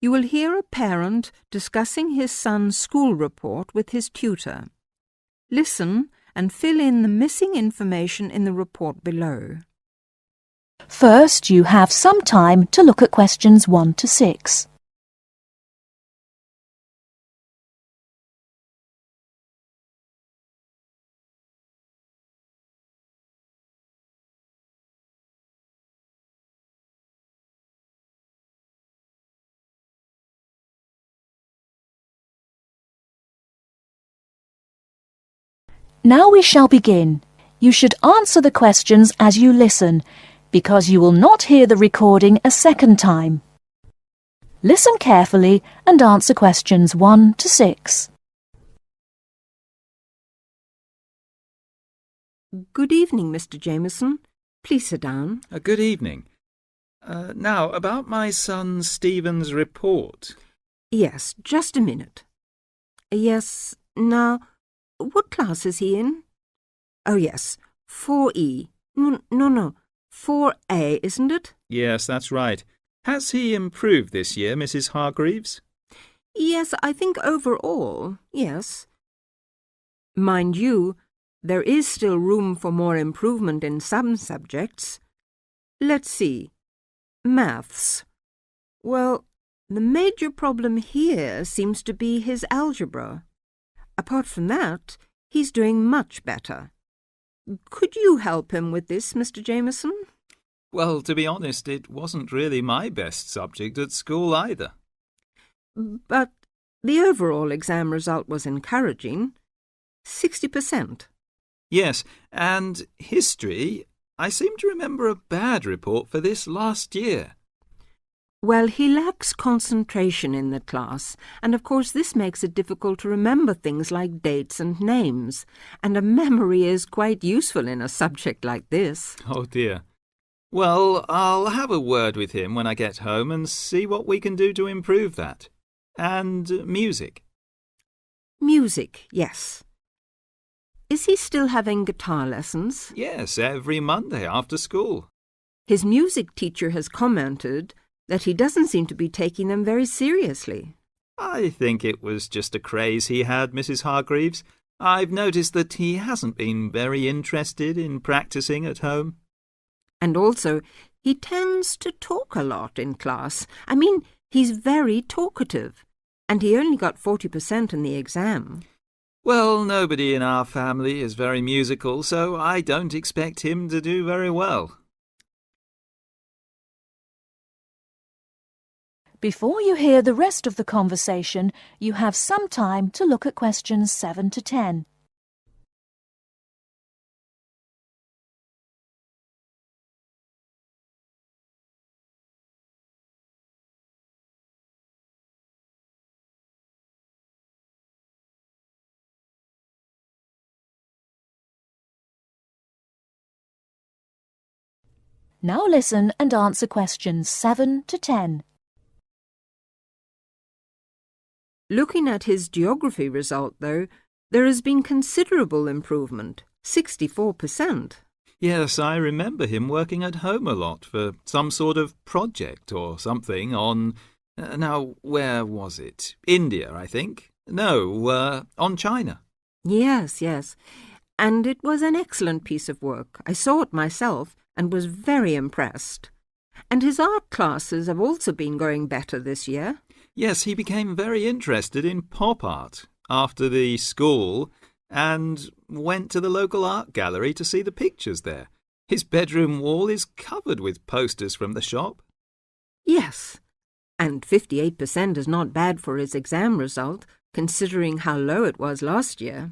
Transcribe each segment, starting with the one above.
you will hear a parent discussing his son's school report with his tutor. Listen and fill in the missing information in the report below. First, you have some time to look at questions 1 to 6. Now we shall begin. You should answer the questions as you listen, because you will not hear the recording a second time. Listen carefully and answer questions 1 to 6. Good evening, Mr. Jameson. Please sit down. Good evening. Now, about my son Stephen's report. Yes, just a minute. Yes, now, what class is he in? Oh, yes, 4E. No, 4A, isn't it? Yes, that's right. Has he improved this year, Mrs. Hargreaves? Yes, I think overall, yes. Mind you, there is still room for more improvement in some subjects. Let's see. Maths. Well, the major problem here seems to be his algebra. Apart from that, he's doing much better. Could you help him with this, Mr. Jameson? Well, to be honest, it wasn't really my best subject at school either. But the overall exam result was encouraging. 60%. Yes, and history, I seem to remember a bad report for this last year. Well, he lacks concentration in the class, and of course this makes it difficult to remember things like dates and names, and a memory is quite useful in a subject like this. Oh dear. Well, I'll have a word with him when I get home and see what we can do to improve that. And music. Music, yes. Is he still having guitar lessons? Yes, every Monday after school. His music teacher has commented that he doesn't seem to be taking them very seriously. I think it was just a craze he had, Mrs. Hargreaves. I've noticed that he hasn't been very interested in practicing at home. And also, he tends to talk a lot in class. I mean, he's very talkative, and he only got 40% in the exam. Well, nobody in our family is very musical, so I don't expect him to do very well. Before you hear the rest of the conversation, you have some time to look at questions 7 to 10. Now listen and answer questions 7 to 10. Looking at his geography result, though, there has been considerable improvement, 64%. Yes, I remember him working at home a lot for some sort of project or something on... now, where was it? India, I think. No, on China. Yes. And it was an excellent piece of work. I saw it myself and was very impressed. And his art classes have also been going better this year. Yes, he became very interested in pop art after the school and went to the local art gallery to see the pictures there. His bedroom wall is covered with posters from the shop. Yes, and 58% is not bad for his exam result, considering how low it was last year.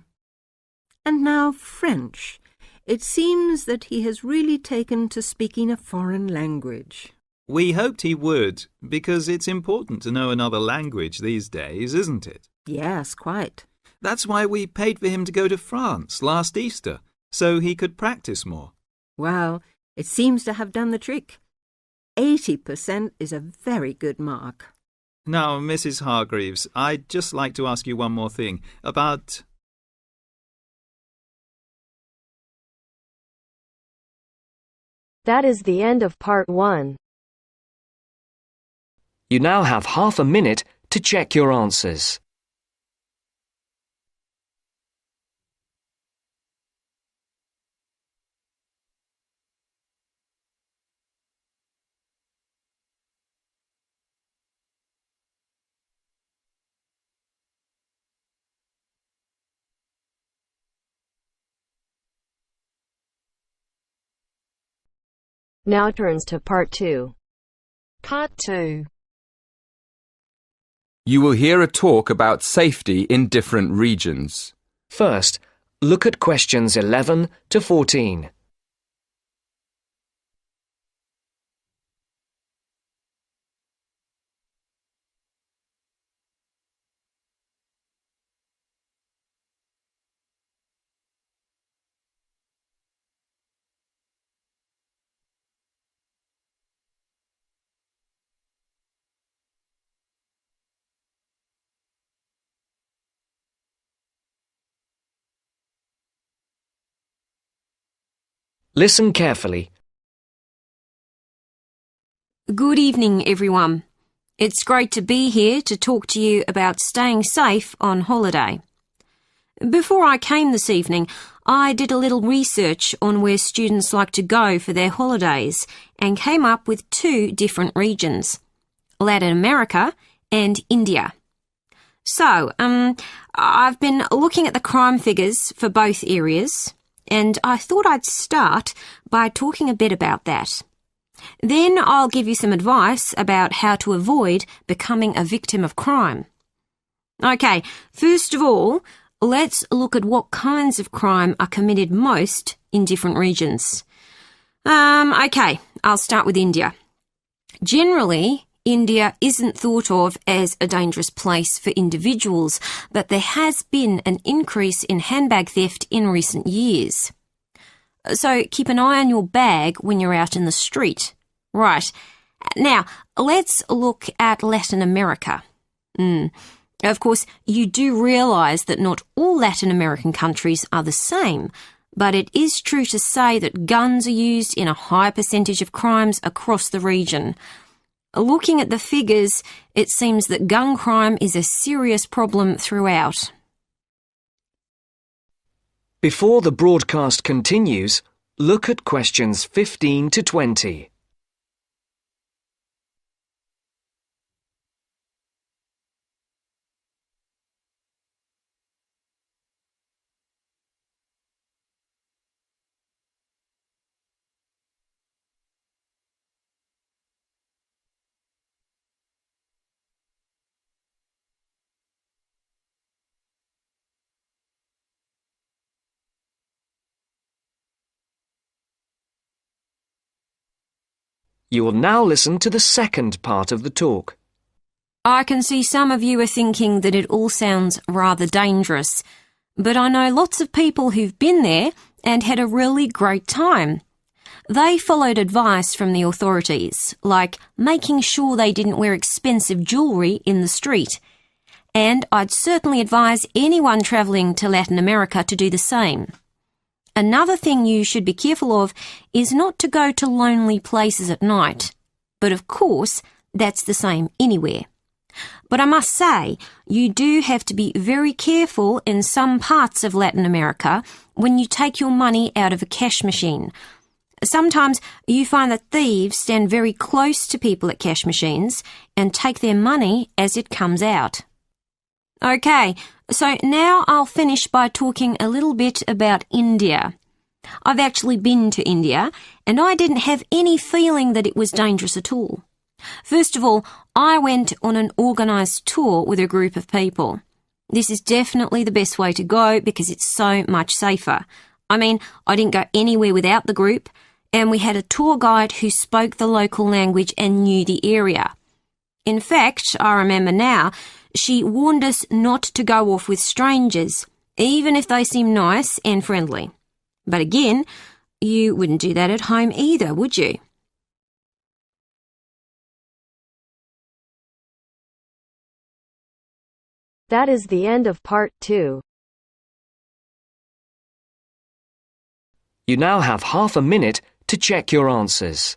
And now French. It seems that he has really taken to speaking a foreign language. We hoped he would, because it's important to know another language these days, isn't it? Yes, quite. That's why we paid for him to go to France last Easter, so he could practice more. Well, it seems to have done the trick. 80% is a very good mark. Now, Mrs. Hargreaves, I'd just like to ask you one more thing about... That is the end of part 1. You now have half a minute to check your answers. Now turns to Part 2. Part 2. You will hear a talk about safety in different regions. First, look at questions 11 to 14. Listen carefully. Good evening, everyone. It's great to be here to talk to you about staying safe on holiday. Before I came this evening, I did a little research on where students like to go for their holidays and came up with 2 different regions, Latin America and India. So, I've been looking at the crime figures for both areas, and I thought I'd start by talking a bit about that. Then I'll give you some advice about how to avoid becoming a victim of crime. Okay, first of all, let's look at what kinds of crime are committed most in different regions. Okay, I'll start with India. Generally, India isn't thought of as a dangerous place for individuals, but there has been an increase in handbag theft in recent years. So keep an eye on your bag when you're out in the street. Right. Now, let's look at Latin America. Of course, you do realise that not all Latin American countries are the same, but it is true to say that guns are used in a high percentage of crimes across the region. Looking at the figures, it seems that gun crime is a serious problem throughout. Before the broadcast continues, look at questions 15 to 20. You will now listen to the second part of the talk. I can see some of you are thinking that it all sounds rather dangerous, but I know lots of people who've been there and had a really great time. They followed advice from the authorities, like making sure they didn't wear expensive jewellery in the street. And I'd certainly advise anyone travelling to Latin America to do the same. Another thing you should be careful of is not to go to lonely places at night. But of course, that's the same anywhere. But I must say, you do have to be very careful in some parts of Latin America when you take your money out of a cash machine. Sometimes you find that thieves stand very close to people at cash machines and take their money as it comes out. Okay, so now I'll finish by talking a little bit about India. I've actually been to India, and I didn't have any feeling that it was dangerous at all. First of all, I went on an organised tour with a group of people. This is definitely the best way to go because it's so much safer. I mean, I didn't go anywhere without the group, and we had a tour guide who spoke the local language and knew the area. In fact, I remember now, she warned us not to go off with strangers, even if they seem nice and friendly. But again, you wouldn't do that at home either, would you? That is the end of Part 2. You now have half a minute to check your answers.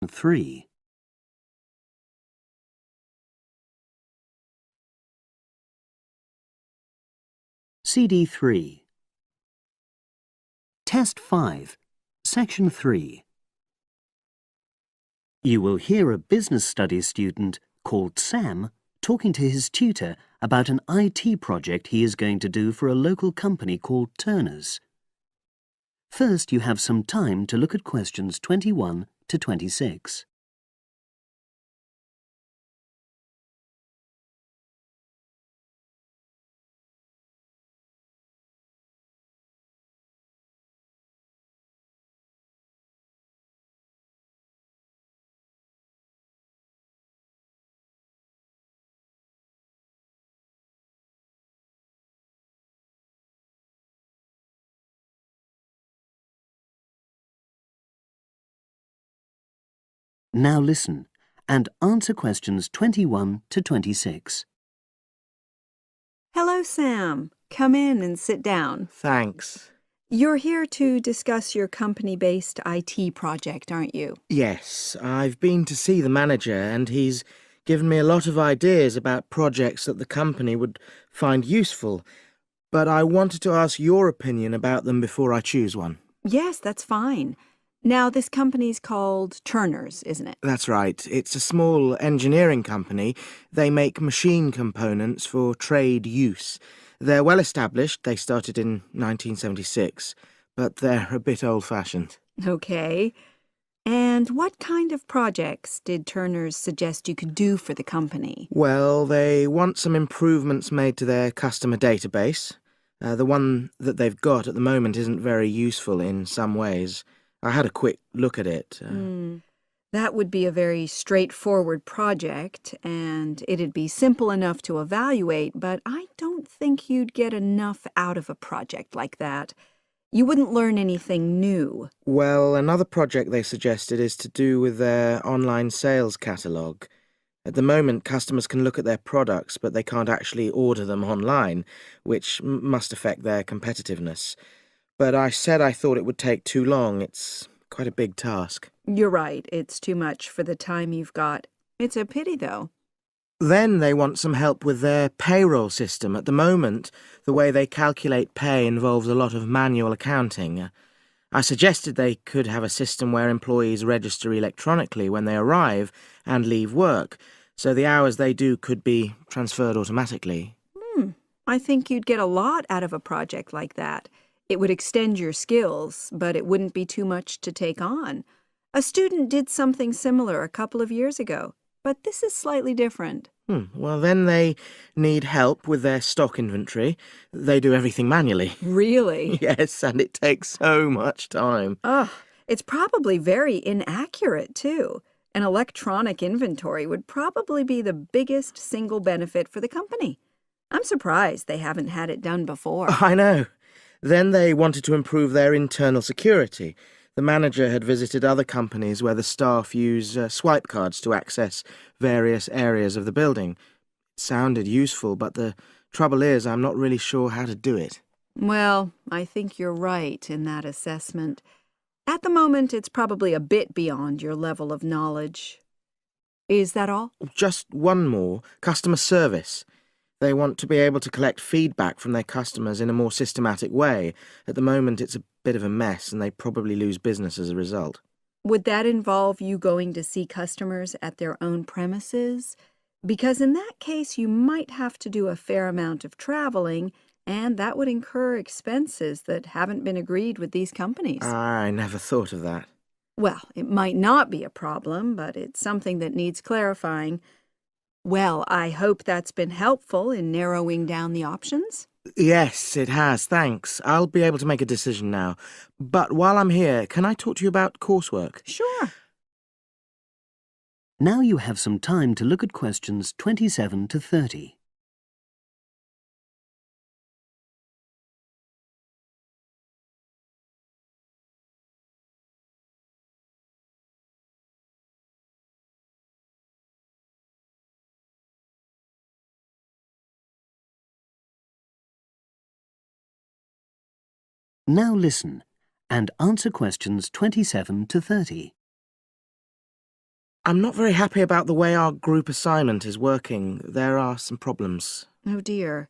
3. CD 3. Test 5, Section 3. You will hear a business studies student called Sam talking to his tutor about an IT project he is going to do for a local company called Turner's. First, you have some time to look at questions 21 to 26. Now listen and answer questions 21 to 26. Hello, Sam. Come in and sit down. Thanks. You're here to discuss your company-based IT project, aren't you? Yes, I've been to see the manager and he's given me a lot of ideas about projects that the company would find useful, but I wanted to ask your opinion about them before I choose one. Yes, that's fine. Now, this company's called Turner's, isn't it? That's right. It's a small engineering company. They make machine components for trade use. They're well established. They started in 1976, but they're a bit old-fashioned. Okay. And what kind of projects did Turner's suggest you could do for the company? Well, they want some improvements made to their customer database. The one that they've got at the moment isn't very useful in some ways. I had a quick look at it. That would be a very straightforward project, and it'd be simple enough to evaluate, but I don't think you'd get enough out of a project like that. You wouldn't learn anything new. Well, another project they suggested is to do with their online sales catalogue. At the moment, customers can look at their products, but they can't actually order them online, which must affect their competitiveness. But I said I thought it would take too long. It's quite a big task. You're right. It's too much for the time you've got. It's a pity, though. Then they want some help with their payroll system. At the moment, the way they calculate pay involves a lot of manual accounting. I suggested they could have a system where employees register electronically when they arrive and leave work, so the hours they do could be transferred automatically. I think you'd get a lot out of a project like that. It would extend your skills, but it wouldn't be too much to take on. A student did something similar a couple of years ago, but this is slightly different. Well, then they need help with their stock inventory. They do everything manually. Really? Yes, and it takes so much time. It's probably very inaccurate, too. An electronic inventory would probably be the biggest single benefit for the company. I'm surprised they haven't had it done before. I know. Then they wanted to improve their internal security. The manager had visited other companies where the staff use swipe cards to access various areas of the building. It sounded useful, but the trouble is I'm not really sure how to do it. Well, I think you're right in that assessment. At the moment, it's probably a bit beyond your level of knowledge. Is that all? Just one more. Customer service. They want to be able to collect feedback from their customers in a more systematic way. At the moment, it's a bit of a mess, and they probably lose business as a result. Would that involve you going to see customers at their own premises? Because in that case, you might have to do a fair amount of traveling, and that would incur expenses that haven't been agreed with these companies. I never thought of that. Well, it might not be a problem, but it's something that needs clarifying. Well, I hope that's been helpful in narrowing down the options. Yes, it has, thanks. I'll be able to make a decision now. But while I'm here, can I talk to you about coursework? Sure. Now you have some time to look at questions 27 to 30. Now listen and answer questions 27 to 30. I'm not very happy about the way our group assignment is working. There are some problems. Oh dear.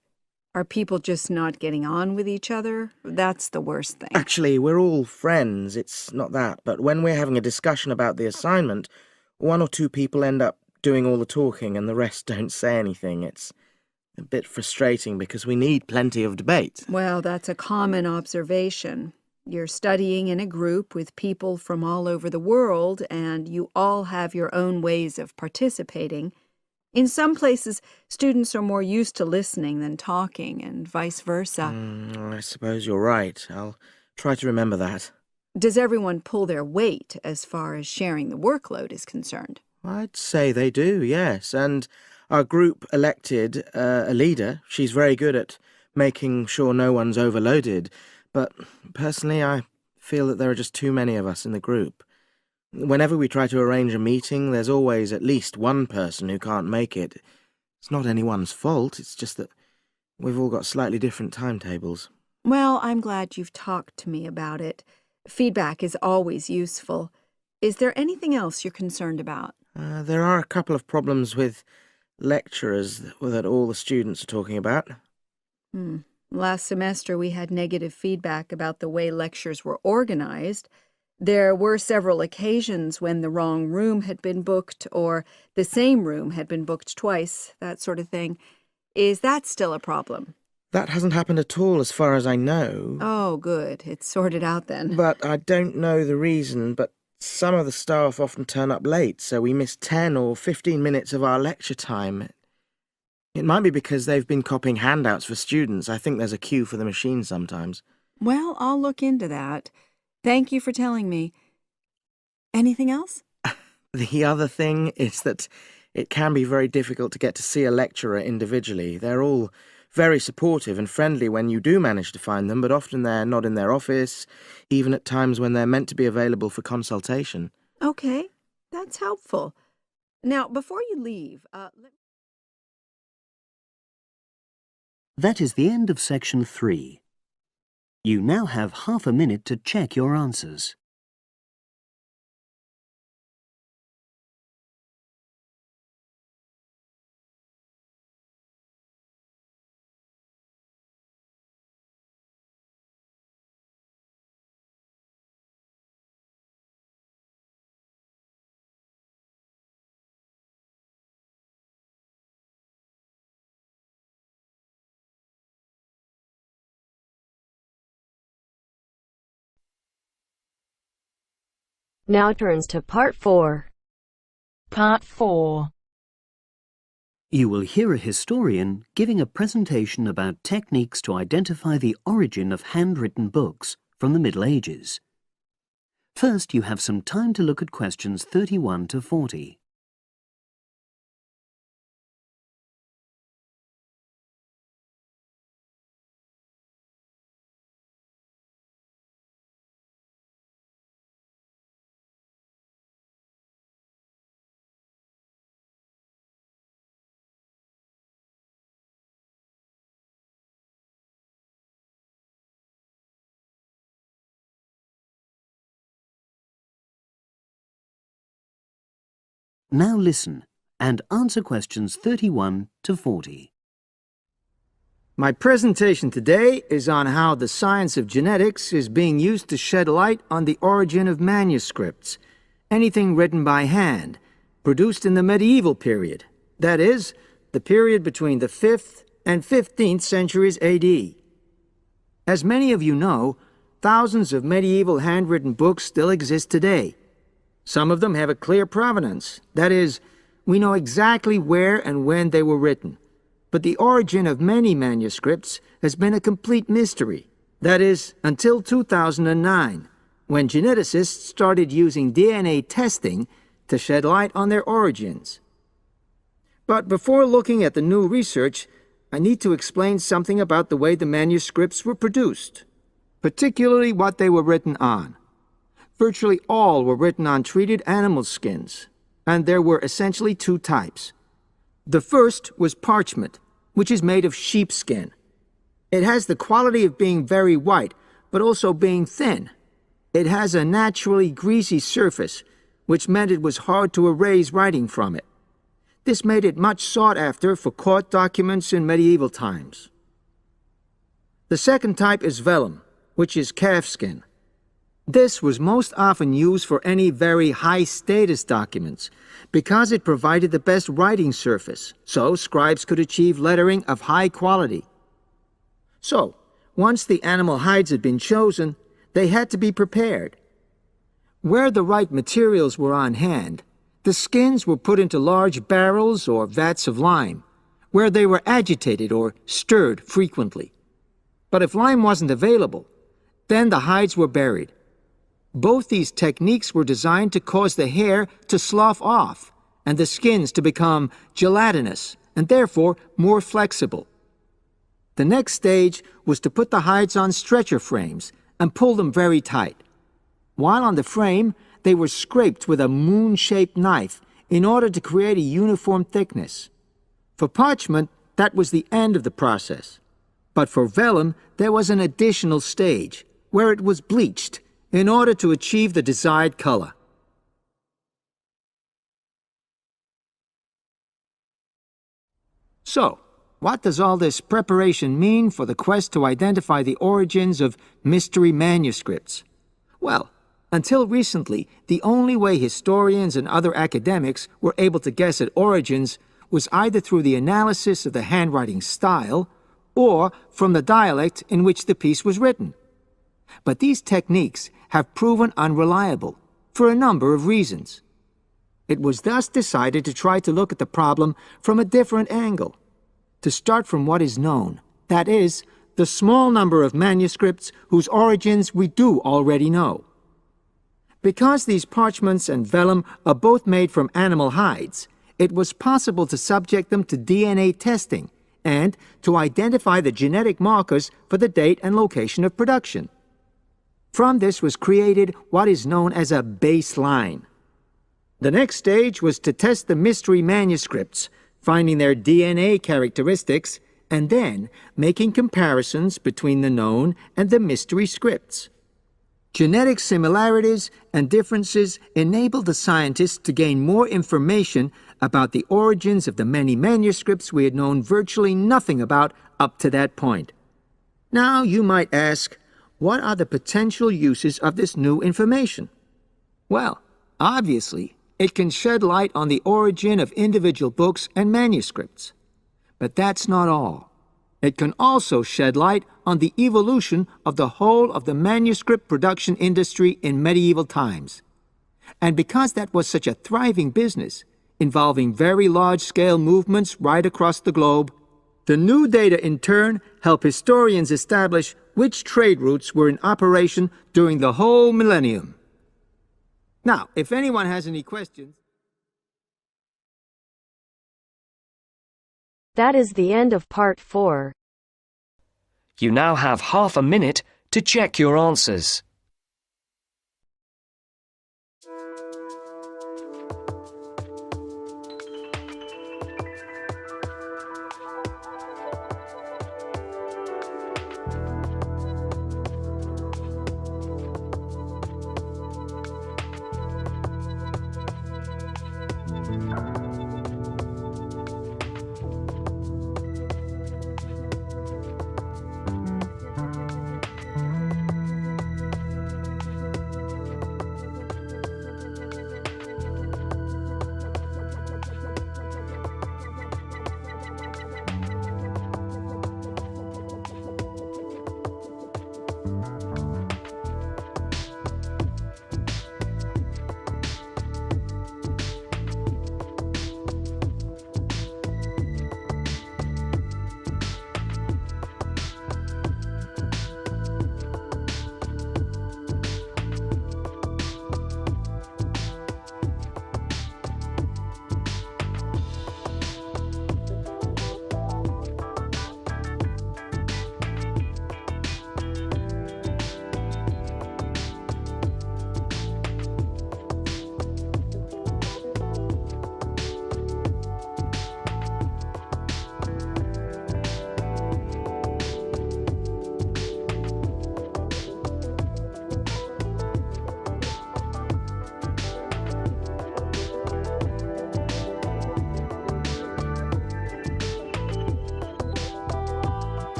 Are people just not getting on with each other? That's the worst thing. Actually, we're all friends, it's not that. But when we're having a discussion about the assignment, one or two people end up doing all the talking and the rest don't say anything. It's a bit frustrating because we need plenty of debate. Well, that's a common observation. You're studying in a group with people from all over the world, and you all have your own ways of participating. In some places, students are more used to listening than talking, and vice versa. I suppose you're right. I'll try to remember that. Does everyone pull their weight as far as sharing the workload is concerned? I'd say they do, yes. And our group elected a leader. She's very good at making sure no one's overloaded. But personally, I feel that there are just too many of us in the group. Whenever we try to arrange a meeting, there's always at least one person who can't make it. It's not anyone's fault, it's just that we've all got slightly different timetables. Well, I'm glad you've talked to me about it. Feedback is always useful. Is there anything else you're concerned about? There are a couple of problems with lecturers that all the students are talking about. Last semester we had negative feedback about the way lectures were organized. There were several occasions when the wrong room had been booked or the same room had been booked twice, that sort of thing. Is that still a problem? That hasn't happened at all as far as I know. Oh, good. It's sorted out then. But I don't know the reason, but some of the staff often turn up late, so we miss 10 or 15 minutes of our lecture time. It might be because they've been copying handouts for students. I think there's a queue for the machine sometimes. Well, I'll look into that. Thank you for telling me. Anything else? The other thing is that it can be very difficult to get to see a lecturer individually. They're all very supportive and friendly when you do manage to find them, but often they're not in their office, even at times when they're meant to be available for consultation. Okay, that's helpful. Now, before you leave, That is the end of section 3. You now have half a minute to check your answers. Now turns to Part 4. Part 4. You will hear a historian giving a presentation about techniques to identify the origin of handwritten books from the Middle Ages. First, you have some time to look at questions 31 to 40. Now listen and answer questions 31 to 40. My presentation today is on how the science of genetics is being used to shed light on the origin of manuscripts, anything written by hand, produced in the medieval period, that is, the period between the 5th and 15th centuries AD. As many of you know, thousands of medieval handwritten books still exist today. Some of them have a clear provenance, that is, we know exactly where and when they were written. But the origin of many manuscripts has been a complete mystery, that is, until 2009, when geneticists started using DNA testing to shed light on their origins. But before looking at the new research, I need to explain something about the way the manuscripts were produced, particularly what they were written on. Virtually all were written on treated animal skins, and there were essentially two types. The first was parchment, which is made of sheepskin. It has the quality of being very white, but also being thin. It has a naturally greasy surface, which meant it was hard to erase writing from it. This made it much sought after for court documents in medieval times. The second type is vellum, which is calfskin. This was most often used for any very high-status documents because it provided the best writing surface, so scribes could achieve lettering of high quality. So, once the animal hides had been chosen, they had to be prepared. Where the right materials were on hand, the skins were put into large barrels or vats of lime, where they were agitated or stirred frequently. But if lime wasn't available, then the hides were buried. Both these techniques were designed to cause the hair to slough off and the skins to become gelatinous and therefore more flexible. The next stage was to put the hides on stretcher frames and pull them very tight. While on the frame, they were scraped with a moon-shaped knife in order to create a uniform thickness. For parchment, that was the end of the process. But for vellum, there was an additional stage, where it was bleached in order to achieve the desired color. So, what does all this preparation mean for the quest to identify the origins of mystery manuscripts? Well, until recently, the only way historians and other academics were able to guess at origins was either through the analysis of the handwriting style or from the dialect in which the piece was written. But these techniques have proven unreliable for a number of reasons. It was thus decided to try to look at the problem from a different angle, to start from what is known, that is, the small number of manuscripts whose origins we do already know. Because these parchments and vellum are both made from animal hides, it was possible to subject them to DNA testing and to identify the genetic markers for the date and location of production. From this was created what is known as a baseline. The next stage was to test the mystery manuscripts, finding their DNA characteristics, and then making comparisons between the known and the mystery scripts. Genetic similarities and differences enabled the scientists to gain more information about the origins of the many manuscripts we had known virtually nothing about up to that point. Now you might ask, what are the potential uses of this new information? Well, obviously, it can shed light on the origin of individual books and manuscripts. But that's not all. It can also shed light on the evolution of the whole of the manuscript production industry in medieval times. And because that was such a thriving business, involving very large-scale movements right across the globe, the new data in turn help historians establish which trade routes were in operation during the whole millennium. Now, if anyone has any questions... That is the end of part 4. You now have half a minute to check your answers.